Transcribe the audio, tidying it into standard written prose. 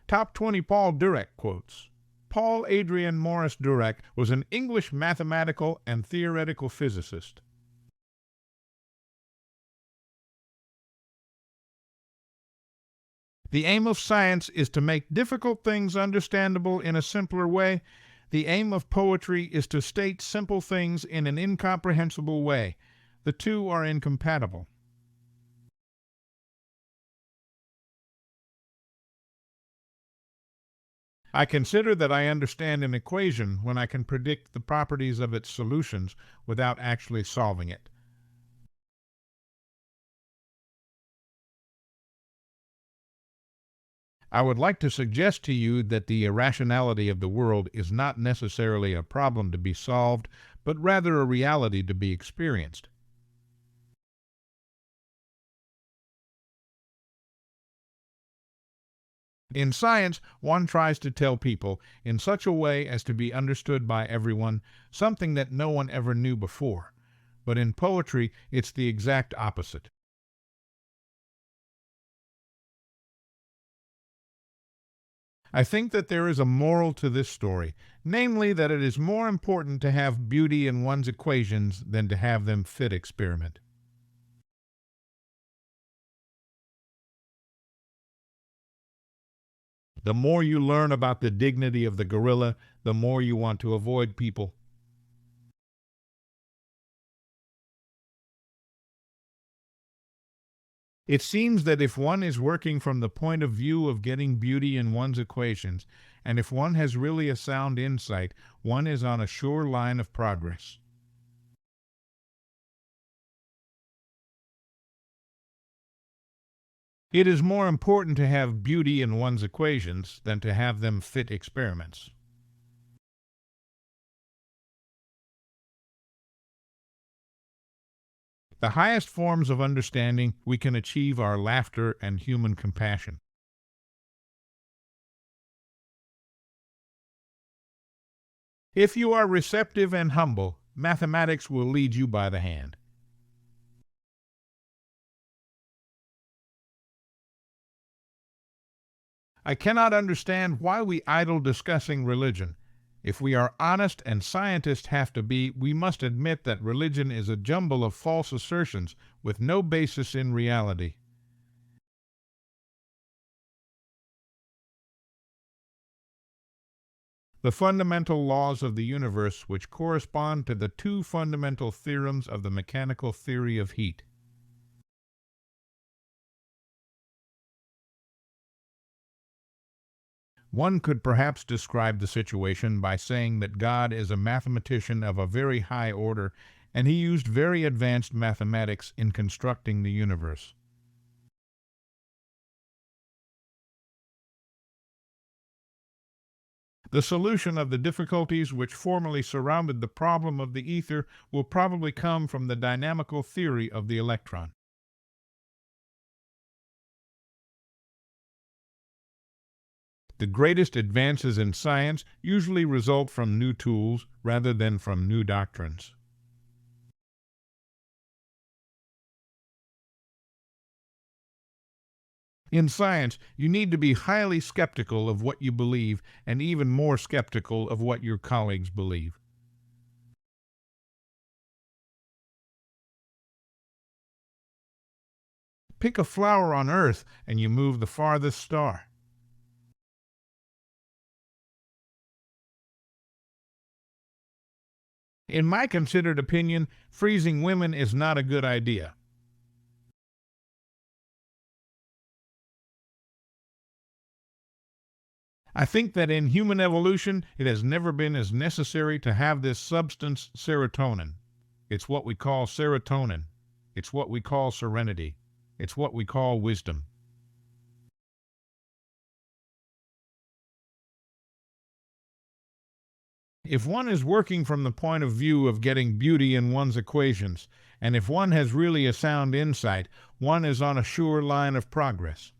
Top 20 Paul Dirac quotes. Paul Adrian Morris Dirac was an English mathematical and theoretical physicist. The aim of science is to make difficult things understandable in a simpler way. The aim of poetry is to state simple things in an incomprehensible way. The two are incompatible. I consider that I understand an equation when I can predict the properties of its solutions without actually solving it. I would like to suggest to you that the irrationality of the world is not necessarily a problem to be solved, but rather a reality to be experienced. In science, one tries to tell people, in such a way as to be understood by everyone, something that no one ever knew before. But in poetry, it's the exact opposite. I think that there is a moral to this story, namely that it is more important to have beauty in one's equations than to have them fit experiment. The more you learn about the dignity of the gorilla, the more you want to avoid people. It seems that if one is working from the point of view of getting beauty in one's equations, and if one has really a sound insight, one is on a sure line of progress. It is more important to have beauty in one's equations than to have them fit experiments. The highest forms of understanding we can achieve are laughter and human compassion. If you are receptive and humble, mathematics will lead you by the hand. I cannot understand why we idle discussing religion. If we are honest, and scientists have to be, we must admit that religion is a jumble of false assertions with no basis in reality. The fundamental laws of the universe, which correspond to the two fundamental theorems of the mechanical theory of heat. One could perhaps describe the situation by saying that God is a mathematician of a very high order, and he used very advanced mathematics in constructing the universe. The solution of the difficulties which formerly surrounded the problem of the ether will probably come from the dynamical theory of the electron. The greatest advances in science usually result from new tools rather than from new doctrines. In science, you need to be highly skeptical of what you believe and even more skeptical of what your colleagues believe. Pick a flower on Earth and you move the farthest star. In my considered opinion, freezing women is not a good idea. I think that in human evolution, it has never been as necessary to have this substance serotonin. It's what we call serotonin. It's what we call serenity. It's what we call wisdom. If one is working from the point of view of getting beauty in one's equations, and if one has really a sound insight, one is on a sure line of progress.